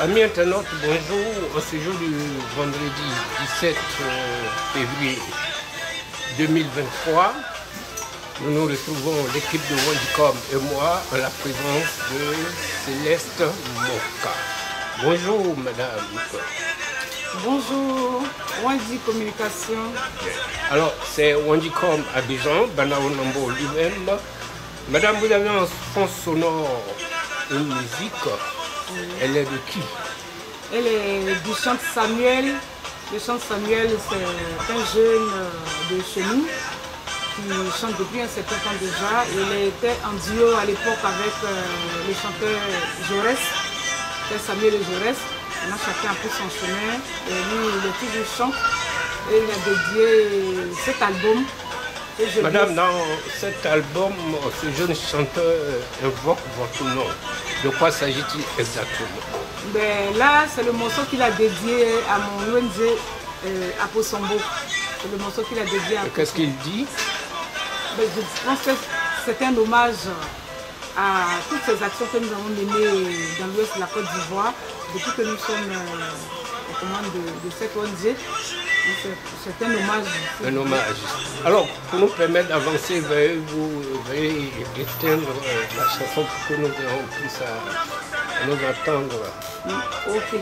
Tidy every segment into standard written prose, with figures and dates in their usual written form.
Amis internautes, bonjour. En ce jour du vendredi 17 février 2023, nous nous retrouvons, l'équipe de Wandicom et moi, en la présence de Céleste Moka. Bonjour madame. Bonjour, Wandi Communication. Alors, c'est Wandicom Abidjan, Banao Nambo lui-même. Madame, vous avez en fond sonore une musique. Elle est de qui? Elle est du chant Samuel. Le chant Samuel, c'est un jeune de chez nous qui chante depuis un certain temps déjà. Il était en duo à l'époque avec le chanteur Jaurès, Samuel et Jaurès. On a chacun un peu son chemin. Et lui, il est toujours chante. Et il a dédié cet album. Madame, dans cet album, ce jeune chanteur invoque votre nom. De quoi s'agit-il exactement? Ben, là, c'est le morceau qu'il a dédié à mon ONG Aposombo. C'est le morceau qu'il a dédié à. Qu'est-ce qu'il dit? Ben, je pense que c'est un hommage à toutes ces actions que nous avons menées dans l'ouest de la Côte d'Ivoire depuis que nous sommes aux commandes de cette ONG. C'est un hommage. Un hommage. Alors, pour nous permettre d'avancer, veuillez éteindre la chanson pour que nous ayons plus à nous entendre. Ok.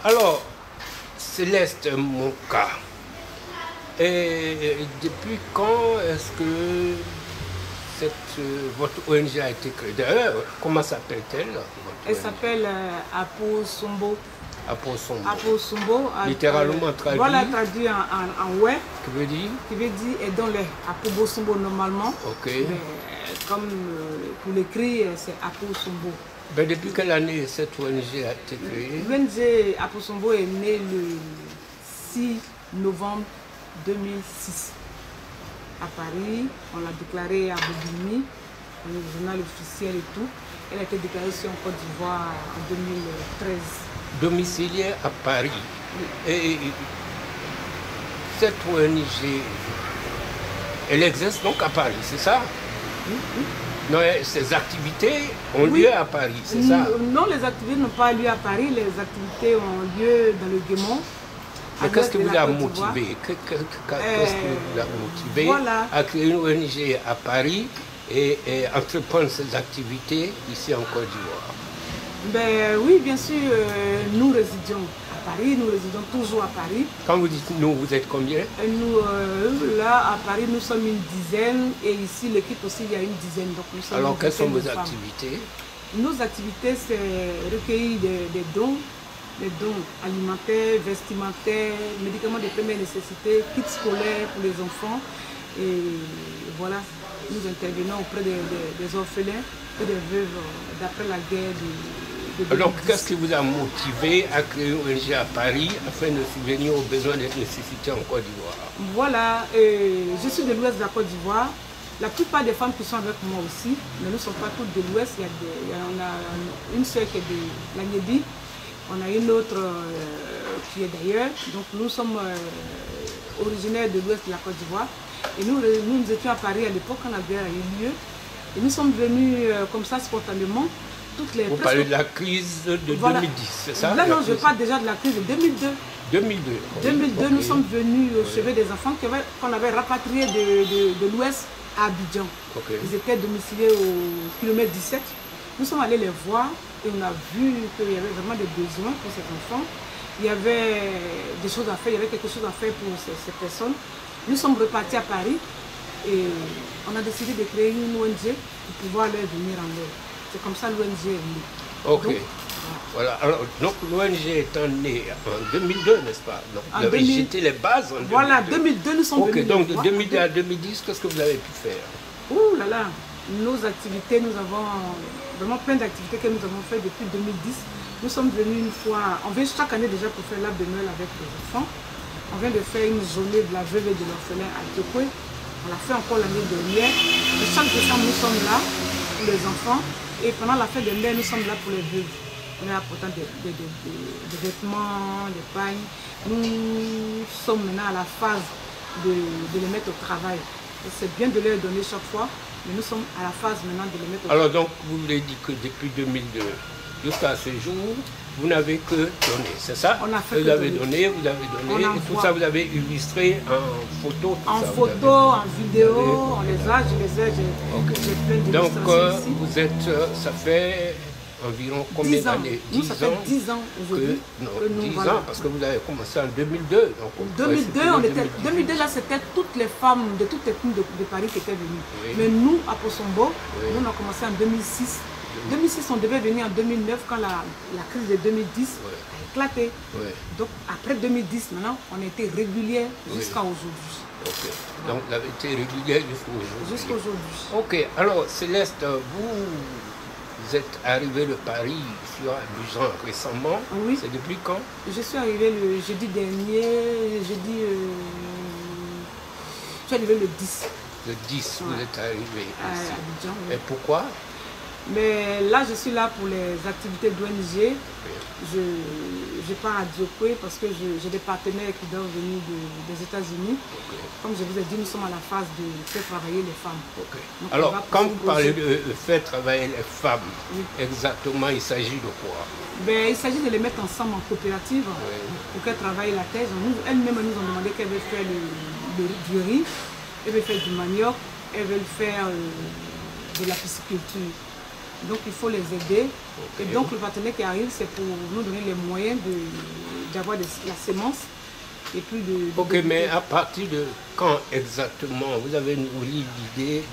Alors, Céleste Moka, et depuis quand est-ce que votre ONG a été créée? D'ailleurs, comment s'appelle-t-elle? Elle s'appelle Aposombo. Aposombo. Littéralement traduit. Voilà, traduit en ouais. Qui veut dire? Qui veut dire aidons-les. Aposombo normalement. Ok. Mais, comme pour l'écrit, c'est Aposombo. Ben, depuis quelle année cette ONG a été créée? L'ONG Aposombo est née le 6 novembre 2006 à Paris. On l'a déclarée à Bobigny, dans le journal officiel et tout. Elle a été déclarée aussi en Côte d'Ivoire en 2013. Domiciliée à Paris. Oui. Et cette ONG, elle existe donc à Paris, c'est ça? Oui. Non, ces activités ont lieu à Paris, c'est ça? Non, les activités n'ont pas lieu à Paris, les activités ont lieu dans le Guémont. Mais qu'est-ce qui vous a motivé? Qu'est-ce qui vous a motivé à créer une ONG à Paris et entreprendre ces activités ici en Côte d'Ivoire? Ben oui, bien sûr, nous résidons à Paris, nous résidons toujours à Paris. Quand vous dites nous, vous êtes combien? Nous, là, à Paris, nous sommes une dizaine et ici, l'équipe aussi, il y a une dizaine. Donc, nous sommes. Alors, quelles sont vos activités? Nos activités, c'est recueillir des dons alimentaires, vestimentaires, médicaments de première nécessité, kits scolaires pour les enfants. Et voilà, nous intervenons auprès des orphelins et des veuves d'après la guerre de Donc, qu'est-ce qui vous a motivé à créer une ONG à Paris afin de subvenir aux besoins des nécessités en Côte d'Ivoire? Voilà, je suis de l'ouest de la Côte d'Ivoire. La plupart des femmes qui sont avec moi aussi, mais nous ne sommes pas toutes de l'ouest. On a une soeur qui est de la Nébie, on a une autre qui est d'ailleurs. Donc, nous sommes originaires de l'ouest de la Côte d'Ivoire. Et nous étions à Paris à l'époque quand la guerre a eu lieu. Et nous sommes venus comme ça spontanément. Vous parlez de la crise de 2010, c'est ça? Là, non, je parle déjà de la crise de 2002. 2002. 2002, okay. Nous sommes venus au chevet des enfants qu'on avait rapatriés de l'Ouest à Abidjan. Okay. Ils étaient domiciliés au kilomètre 17. Nous sommes allés les voir et on a vu qu'il y avait vraiment des besoins pour ces enfants. Il y avait des choses à faire, il y avait quelque chose à faire pour ces personnes. Nous sommes repartis à Paris et on a décidé de créer une ONG pour pouvoir leur venir en aide. C'est comme ça l'ONG est née. Ok. Donc, voilà. Alors, donc l'ONG étant née en 2002, n'est-ce pas? Donc, vous avez jeté les bases en 2002. Voilà, 2002, nous sommes venus. Donc, de 2002 à 2010, qu'est-ce que vous avez pu faire? Ouh là là, nos activités, nous avons vraiment plein d'activités que nous avons fait depuis 2010. Nous sommes venus une fois, on vient chaque année déjà pour faire l'arbre de Noël avec les enfants. On vient de faire une journée de la veuve et de l'orphelin à Tokwe. On l'a fait encore l'année dernière. Et chaque décembre, nous sommes là pour les enfants. Et pendant la fête de mai, nous sommes là pour les veuves. On est apportant des vêtements, des pagnes. Nous sommes maintenant à la phase de les mettre au travail. C'est bien de les donner chaque fois, mais nous sommes à la phase maintenant de les mettre au Alors donc, vous voulez dire que depuis 2002 jusqu'à ce jour, vous n'avez que donné, c'est ça? On a fait vous avez donné, et tout ça vous avez illustré en photo? En photo, en vidéo, on les a, je les ai, j'ai plein d'illustrations. Donc vous êtes, ça fait environ combien d'années? 10 ans. Ça fait 10 ans aujourd'hui. 10 ans, parce que vous avez commencé en 2002. Donc, 2002, là, c'était toutes les femmes de toutes les ethnies de Paris qui étaient venues. Oui. Mais nous, à Posombo, nous, on a commencé en 2006. 2006, on devait venir en 2009 quand la crise de 2010 a éclaté. Donc, après 2010, maintenant, on a été régulier jusqu'à aujourd'hui. Okay. Donc, vous avez été régulier jusqu'à aujourd'hui. Jusqu'à aujourd'hui. Ok, alors Céleste, vous êtes arrivé de Paris sur Abidjan récemment. Oui. C'est depuis quand? Je suis arrivé le jeudi dernier, je suis arrivé le 10. Le 10, vous êtes arrivé ici. À Abidjan, oui. Et pourquoi? Mais là, je suis là pour les activités d'ONG. Je pars à Diokwe parce que j'ai des partenaires qui doivent venir des États-Unis. Comme je vous ai dit, nous sommes à la phase de faire travailler les femmes. Donc, alors, quand vous parlez de faire travailler les femmes, exactement, il s'agit de quoi? Ben, il s'agit de les mettre ensemble en coopérative pour qu'elles travaillent la thèse. Elles-mêmes nous ont demandé qu'elles veulent faire du riz, elles veulent faire du manioc, elles veulent faire de la pisciculture. Donc il faut les aider. Et donc le partenaire qui arrive, c'est pour nous donner les moyens d'avoir la sémence. Et puis mais à partir de quand exactement vous avez nourri l'idée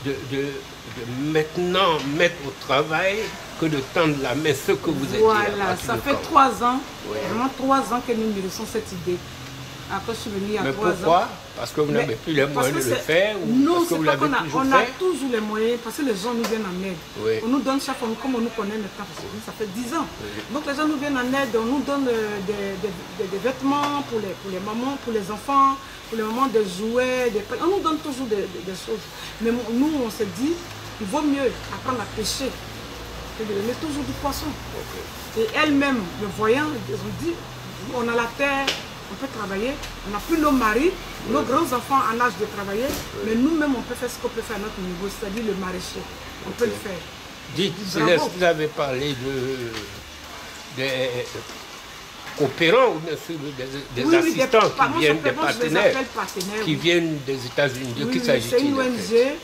de maintenant mettre au travail que de tendre la main, ce que vous êtes. Voilà, ça fait 3 ans, vraiment 3 ans que nous nourrissons cette idée. Après, je suis venue il y a 3 ans. Mais pourquoi? Parce que vous n'avez plus les moyens de le faire? Non, c'est pas qu'on on a toujours les moyens, parce que les gens nous viennent en aide. On nous donne chaque fois, comme on nous connaît maintenant, parce que ça fait 10 ans. Donc les gens nous viennent en aide, on nous donne des vêtements pour les mamans, pour les enfants, pour les mamans, des jouets, on nous donne toujours des choses. Mais nous, on se dit, il vaut mieux apprendre à pêcher que de donner toujours du poisson. Et elles-mêmes, le voyant, elles ont dit, on a la terre, on peut travailler, on n'a plus nos maris, nos grands-enfants en âge de travailler, mais nous-mêmes, on peut faire ce qu'on peut faire à notre niveau, c'est-à-dire le maraîcher. On peut le faire. Dites, Céleste, vous avez parlé des coopérants ou des assistants qui viennent, des partenaires qui viennent des États-Unis. De qui s'agit-il? C'est une ONG.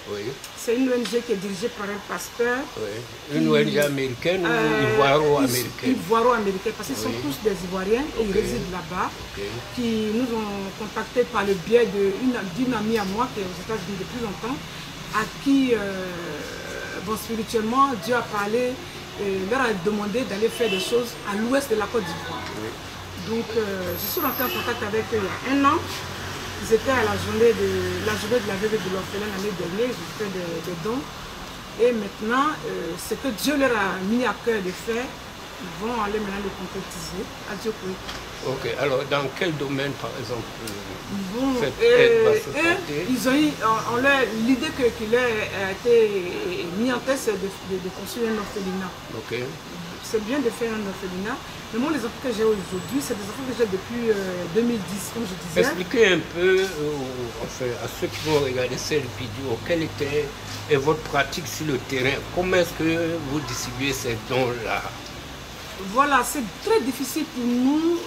C'est une ONG qui est dirigée par un pasteur. Une ONG américaine ou ivoiro-américaine? Ivoiro-américaine, parce qu'ils sont tous des Ivoiriens et ils résident là-bas, qui nous ont contactés par le biais d'une amie à moi qui est aux États-Unis depuis longtemps, à qui, spirituellement, Dieu a parlé et leur a demandé d'aller faire des choses à l'ouest de la Côte d'Ivoire. Donc, je suis rentrée en contact avec eux il y a 1 an. Ils étaient à la journée de la veuve et de l'orphelin l'année dernière, ils ont fait des dons. Et maintenant, ce que Dieu leur a mis à cœur de faire, ils vont aller maintenant le concrétiser à Diokwe. Ok, alors dans quel domaine par exemple cette aide va se porter? Ils ont eu, l'idée qui leur a été mise en tête, c'est de construire un orphelinat. C'est bien de faire un orphelinat. Mais moi, les enfants que j'ai aujourd'hui, c'est des enfants que j'ai depuis 2010, comme je disais. Expliquez un peu à ceux qui vont regarder cette vidéo, quelle était votre pratique sur le terrain? Comment est-ce que vous distribuez ces dons-là? Voilà, c'est très difficile pour nous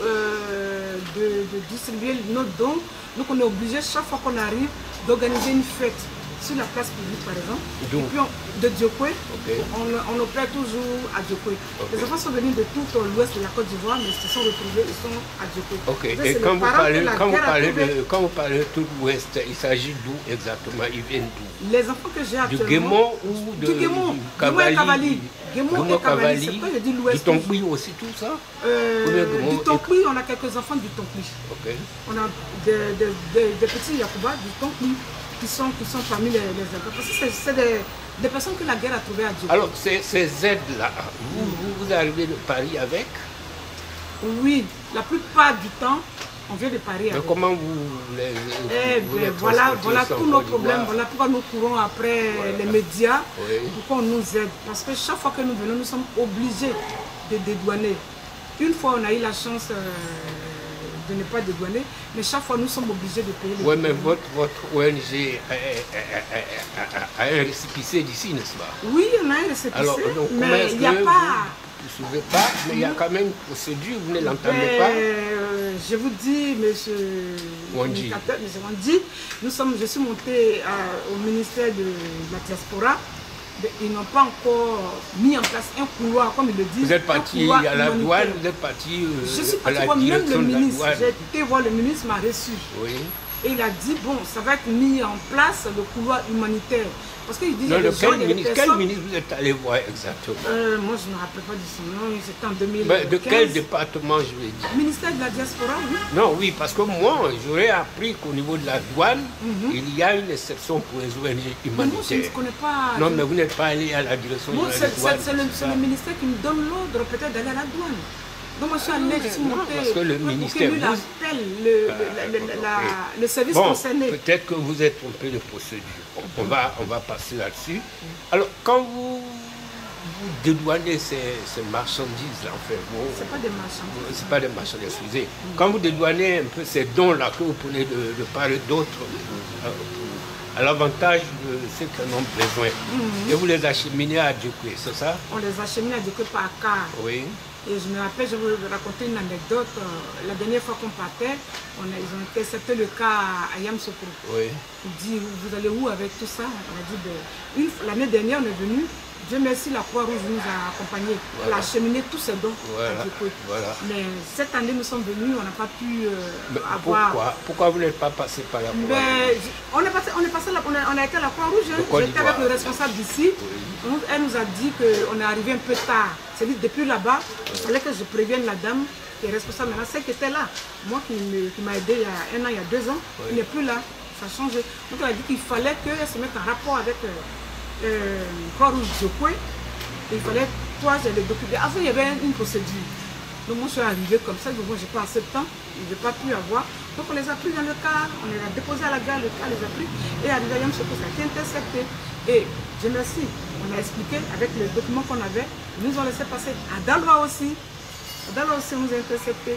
de distribuer nos dons. Donc on est obligé, chaque fois qu'on arrive, d'organiser une fête sur la place publique par exemple. Et puis de Diokwe, on opère toujours à Diokwe. Les enfants sont venus de tout l'ouest de la Côte d'Ivoire, mais ils se sont retrouvés, ils sont à Diokwe. Et quand vous parlez de tout l'ouest, il s'agit d'où exactement? Ils viennent d'où? Les enfants que j'ai actuellement. Du Guémon ou du Kavali? Guémon et Kavali, du Tonkwi aussi, tout ça? Du Tonkwi, on a quelques enfants du Tonkwi. On a des petits Yacouba du Tonkwi qui sont parmi les enfants. Parce que c'est des personnes que la guerre a trouvées à Dieu. Alors, ces aides-là, vous arrivez de Paris avec? Oui, la plupart du temps, on vient de Paris avec. Mais comment vous les voilà tous nos problèmes, voilà pourquoi nous courons après les médias, pourquoi on nous aide. Parce que chaque fois que nous venons, nous sommes obligés de dédouaner. Une fois, on a eu la chance de ne pas dédouaner, mais chaque fois nous sommes obligés de payer. Oui, mais votre ONG a un récépissé d'ici, n'est-ce pas? Oui, on a un récépissé, alors, donc, mais il n'y a pas... Vous ne savez pas, mais il y a quand même une procédure, vous ne l'entendez pas? Je vous dis, monsieur Wandji, je suis monté au ministère de la diaspora. Ils n'ont pas encore mis en place un couloir, comme ils le disent. Vous êtes parti à la douane, vous êtes parti à la direction de la douane. J'ai été voir le ministre, m'a reçu. Oui. Et il a dit, bon, ça va être mis en place, le couloir humanitaire. Parce qu'il dit, quel ministre vous êtes allé voir exactement? Moi, je ne me rappelle pas de son nom, c'était en 2015. Mais de quel département, je vais dire? Ministère de la diaspora, oui. Non, oui, parce que moi, j'aurais appris qu'au niveau de la douane, il y a une exception pour les ONG humanitaires. Moi, je ne connais pas. Non, mais vous n'êtes pas allé à la direction de la douane. C'est le ministère qui me donne l'ordre peut-être d'aller à la douane. Donc moi je suis allé parce que le ministère lui appelle le service concerné. Peut-être que vous êtes trompé de procédure. On va passer là-dessus. Alors quand vous dédouanez ces marchandises-là, enfin, c'est pas des marchandises. C'est pas des marchandises, excusez. Quand vous dédouanez un peu ces dons-là que vous prenez de part et d'autre, à l'avantage de ceux qui en ont besoin, et vous les acheminez à Djokwe, c'est ça? On les achemine à Djokwe par car. Oui. Et je me rappelle, je vais vous raconter une anecdote. La dernière fois qu'on partait, ils ont intercepté le cas à Yamsokro. Oui. Il dit, vous allez où avec tout ça? On a dit, l'année dernière, on est venu. Dieu merci, la Croix-Rouge nous a accompagnés. Elle a acheminé tous ces dons à Djokwe. Mais cette année, nous sommes venus, on n'a pas pu avoir... Pourquoi vous n'êtes pas passé par la Croix-Rouge? On est passé là, on a été à la Croix-Rouge. J'étais avec le responsable d'ici. Elle nous a dit qu'on est arrivé un peu tard. C'est-à-dire depuis là-bas, il fallait que je prévienne la dame qui est responsable. Maintenant, celle qui était là, moi qui m'a aidé il y a 1 an, il y a 2 ans, il n'est plus là. Ça a changé. Donc elle a dit qu'il fallait qu'elle se mette en rapport avec Croix-Rouge Djokwe. Il fallait, toi, j'ai les documents. Avant, il y avait une procédure. Donc moi, je suis arrivée comme ça. Donc moi, je n'ai pas assez de temps. Je n'ai pas pu avoir. Donc on les a pris dans le car. On les a déposés à la gare. Le car les a pris. Et arrivé à Yamsokro, ça a été intercepté. Et Dieu merci, on a expliqué avec les documents qu'on avait. Ils nous ont laissé passer. À Daloa aussi. À Daloa aussi, on nous a interceptés.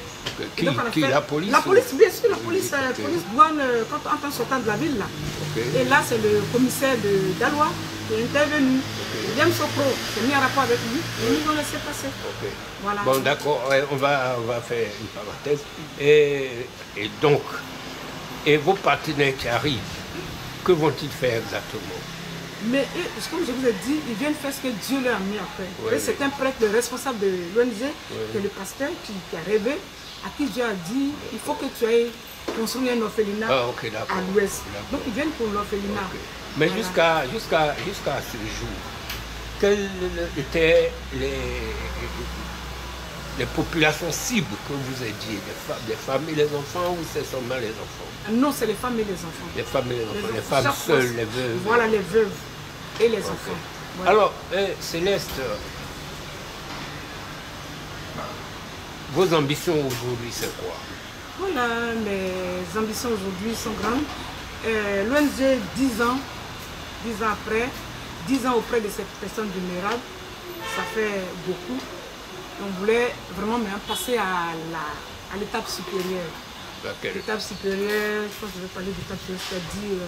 Qui la police? La police, bien sûr, la police, police douane, quand on entend sortant de la ville là. Et là, c'est le commissaire de Daloa qui est intervenu. Yamsokro s'est mis en rapport avec lui et ils nous ont laissé passer. Voilà. Bon, d'accord, on va faire une parenthèse. Et donc, et vos partenaires qui arrivent, que vont-ils faire exactement? Mais comme je vous ai dit, ils viennent faire ce que Dieu leur a mis à faire. C'est un prêtre, le responsable de l'ONG, qui est le pasteur, qui a rêvé, à qui Dieu a dit, il faut que tu ailles construire un orphelinat à l'ouest. Donc ils viennent pour l'orphelinat. Mais jusqu'à ce jour, quelles étaient les populations cibles que vous aidiez, des femmes et les enfants, ou c'est seulement les enfants? Non, c'est les femmes et les enfants. Les femmes et les enfants, les femmes seules, les veuves. Voilà, les veuves et les enfants. Voilà. Alors, Céleste, vos ambitions aujourd'hui, c'est quoi? Voilà, mes ambitions aujourd'hui sont grandes. L'ONG, 10 ans après, 10 ans auprès de cette personne vulnérable, ça fait beaucoup. On voulait vraiment passer à l'étape supérieure. L'étape supérieure, je pense que je vais parler d'étape supérieure, c'est-à-dire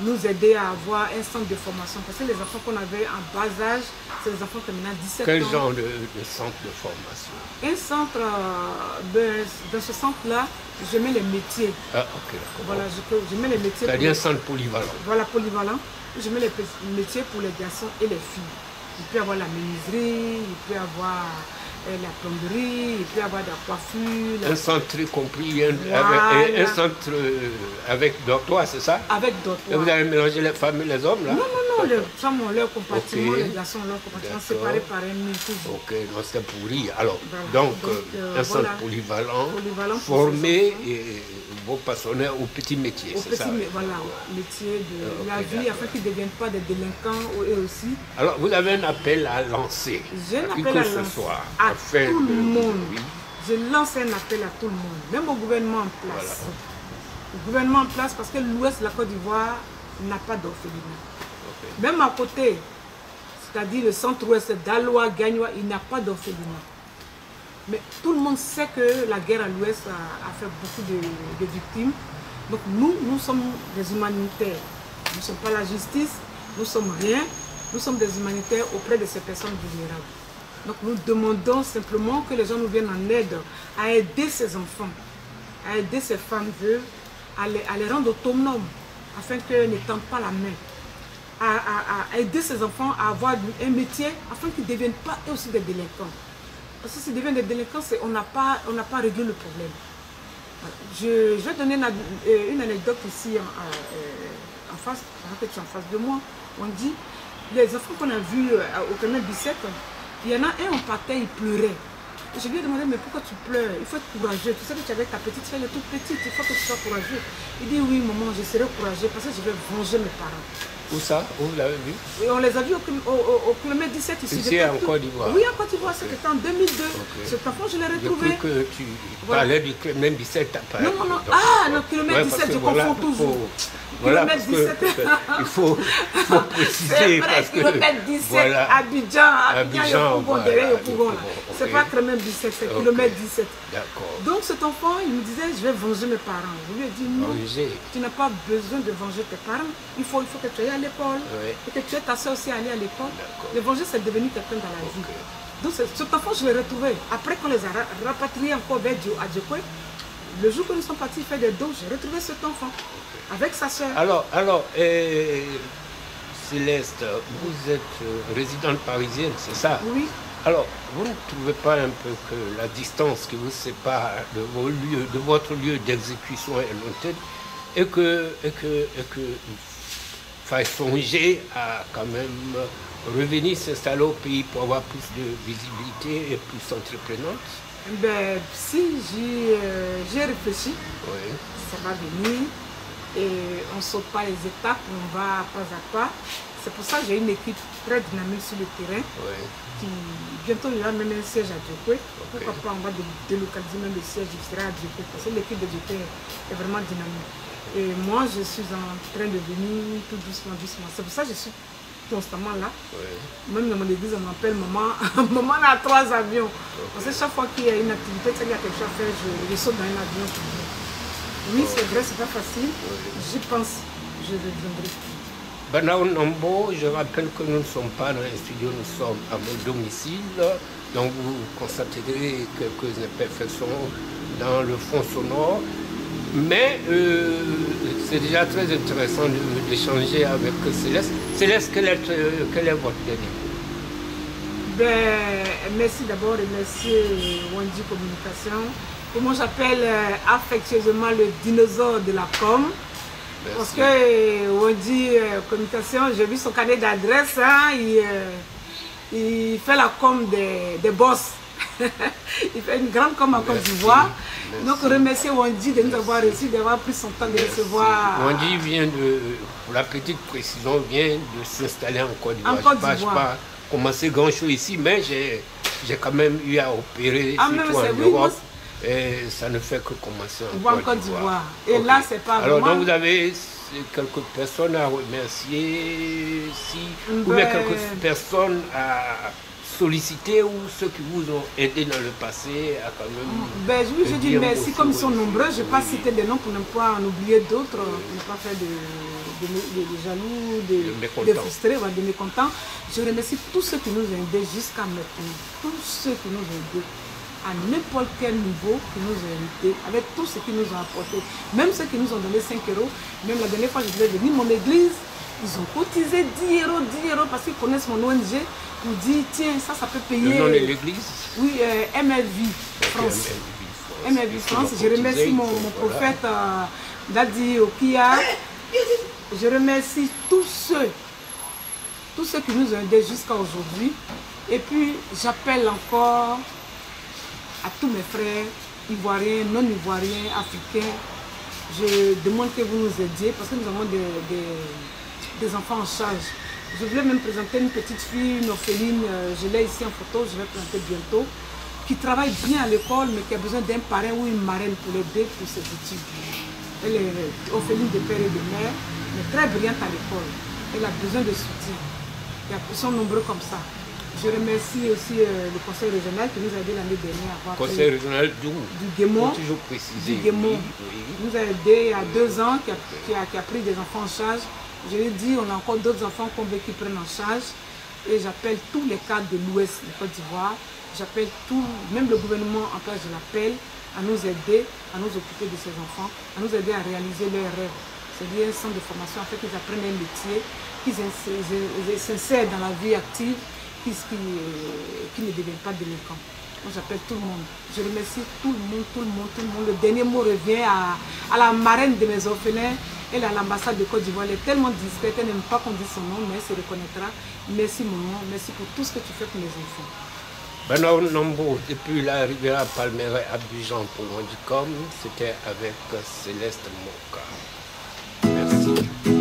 nous aider à avoir un centre de formation. Parce que les enfants qu'on avait en bas âge, c'est les enfants qui ont maintenant 17 ans. Quel genre de centre de formation? Un centre, dans ce centre-là, je mets les métiers. Ah, ok, d'accord. Voilà, je mets les métiers. C'est-à-dire un centre polyvalent. Voilà, polyvalent. Je mets les métiers pour les garçons et les filles. Il peut y avoir la menuiserie, il peut y avoir la plomberie, il peut y avoir de la coiffure. Un centre très compris, un centre avec dortoir, c'est ça? Avec dortoir. Et vous avez mélangé les femmes et les hommes là? Non, les femmes ont leur compartiment, les garçons ont leur compartiment, séparés par un mur toujours. Ok, non, c'est pour rire. Alors, donc un centre polyvalent, formé et vos partenaires au petit métier, c'est ça? Voilà, métier de la vie, afin qu'ils ne deviennent pas des délinquants eux aussi. Alors, vous avez un appel à lancer, à tout le monde. Je lance un appel à tout le monde, même au gouvernement en place. Voilà. Au gouvernement en place, parce que l'ouest de la Côte d'Ivoire n'a pas d'orphelinat. Même à côté, c'est-à-dire le centre-ouest d'Aloa, Gagnoa, il n'y a pas d'orphelinat. Mais tout le monde sait que la guerre à l'Ouest a fait beaucoup de victimes. Donc nous sommes des humanitaires. Nous ne sommes pas la justice, nous ne sommes rien. Nous sommes des humanitaires auprès de ces personnes vulnérables. Donc nous demandons simplement que les gens nous viennent en aide à aider ces enfants, à aider ces femmes veuves, à les rendre autonomes, afin qu'elles ne tendent pas la main. À aider ces enfants à avoir un métier, afin qu'ils ne deviennent pas eux aussi des délinquants. Parce que s'ils deviennent des délinquants, on n'a pas réglé le problème. Je vais donner une anecdote ici en face, pendant que tu es en face de moi. On dit, les enfants qu'on a vus au Kremlin Bicêtre, il y en a un, on partait, il pleurait. Je lui ai demandé, mais pourquoi tu pleures? Il faut être courageux. Tu sais que tu avais ta petite fille, elle est toute petite, il faut que tu sois courageux. Il dit, oui maman, je serai courageux parce que je vais venger mes parents. Où ça? Où vous l'avez vu? Et on les a vus au kilomètre 17 ici. Ici en Côte d'Ivoire? Oui, en Côte d'Ivoire, c'était en 2002. Okay. Cet enfant, je l'ai retrouvé. Depuis que tu parlais du kilomètre 17, tu n'as pas... Non, non, non. Ah, le kilomètre 17, je confonds toujours. Voilà, kilomètre 17. Il faut préciser parce que... Kilomètre 17, voilà. Abidjan, c'est pas kilomètre 17, c'est kilomètre 17. D'accord. Donc cet enfant, il me disait, je vais venger mes parents. Je lui ai dit, non, tu n'as pas besoin de venger tes parents. Il faut que tu ailles à l'école, et que tu aies ta soeur aussi à aller à l'école. Le venger, c'est devenu quelqu'un dans la vie. Donc cet enfant, je l'ai retrouvé. Après qu'on les a rapatriés encore vers Adjekwe, le jour que nous sommes partis faire des dons, j'ai retrouvé cet enfant avec sa soeur. Alors Céleste, vous êtes résidente parisienne, c'est ça? Oui. Alors, vous ne trouvez pas un peu que la distance qui vous sépare de votre lieu d'exécution est lointaine et que faille songer à quand même revenir s'installer au pays pour avoir plus de visibilité et plus entreprenante? Ben, si j'ai réfléchi, oui. Ça va venir et on ne saute pas les étapes, on va pas à pas. C'est pour ça que j'ai une équipe très dynamique sur le terrain. Oui. Qui, bientôt, il y aura même un siège à Djokwe. Pourquoi pas, on va délocaliser même le siège du sera à Djokwe. Parce que l'équipe de Djokwe est vraiment dynamique. Et moi, je suis en train de venir tout doucement, doucement. C'est pour ça que je suis constamment là. Oui. Même dans mon église, on m'appelle maman. Maman a 3 avions. Okay. Parce que chaque fois qu'il y a une activité, il y a quelque chose à faire, je saute dans un avion. Oui, c'est vrai, c'est pas facile. J'y pense, je reviendrai. Banao Nambo, je rappelle que nous ne sommes pas dans un studio, nous sommes à mon domicile. Donc vous constaterez quelques imperfections dans le fond sonore. Mais c'est déjà très intéressant d'échanger avec Céleste. Céleste, quel est votre dernier mot? Ben, merci d'abord et merci Wandi Communication. Et moi j'appelle affectueusement le dinosaure de la com. Merci. Parce que Wandi Communication, j'ai vu son carnet d'adresse, hein, il fait la com des boss. Il fait une grande com en Côte d'Ivoire. Donc remercier Wandi de nous avoir reçu, d'avoir pris son temps de recevoir. Wandi vient pour la petite précision, vient de s'installer en Côte d'Ivoire. Je n'ai pas commencé grand chose ici, mais j'ai quand même eu à opérer surtout en Europe. Et ça ne fait que commencer en Côte d'Ivoire. Et là, c'est pas alors, vraiment... donc vous avez quelques personnes à remercier, ou bien quelques personnes à solliciter, ou ceux qui vous ont aidé dans le passé à quand même... je dis merci, comme ils sont nombreux, je ne vais pas citer des noms pour ne pas en oublier d'autres, pour ne pas faire de jaloux, de frustrés, de mécontents. Je remercie tous ceux qui nous ont aidés jusqu'à maintenant, tous ceux qui nous ont aidés à n'importe quel niveau qui nous ont aidés, avec tout ce qu'ils nous ont apporté, même ceux qui nous ont donné 5 €. Même la dernière fois, je devais venir mon église, ils ont cotisé 10 € parce qu'ils connaissent mon ONG pour dire tiens, ça peut payer. Le nom de l'église? Oui, MLV France. MLV France. Je remercie mon prophète Dadi Okia. Je remercie tous ceux qui nous ont aidés jusqu'à aujourd'hui. Et puis, j'appelle encore à tous mes frères ivoiriens, non ivoiriens, africains. Je demande que vous nous aidiez parce que nous avons des enfants en charge. Je voulais même présenter une petite fille, une orpheline, je l'ai ici en photo, je vais présenter bientôt, qui travaille bien à l'école mais qui a besoin d'un parrain ou une marraine pour l'aider pour ses études. Elle est orpheline de père et de mère, mais très brillante à l'école. Elle a besoin de soutien. Ils sont nombreux comme ça. Je remercie aussi le conseil régional qui nous a aidé l'année dernière à avoir conseil régional du Guémont. Toujours préciser. Du Guémont. Oui. Nous a aidé il y a 2 ans, qui a pris des enfants en charge. Je l'ai dit, on a encore d'autres enfants qu'on veut qu'ils prennent en charge. Et j'appelle tous les cadres de l'Ouest de Côte d'Ivoire. J'appelle même le gouvernement en place, je l'appelle, à nous aider, à nous occuper de ces enfants, à nous aider à réaliser leurs rêves. C'est-à-dire un centre de formation afin qu'ils apprennent un métier, qu'ils s'insèrent dans la vie active, qui ne deviennent pas délinquants. Moi j'appelle tout le monde. Je remercie tout le monde. Le dernier mot revient à la marraine de mes orphelins. Elle est à l'ambassade de Côte d'Ivoire. Elle est tellement discrète, elle n'aime pas qu'on dise son nom, mais elle se reconnaîtra. Merci maman, merci pour tout ce que tu fais pour les enfants. Benoît Nombo, depuis la Riviera Palmeraie Abidjan pour Wandicom, c'était avec Céleste Moka. Merci.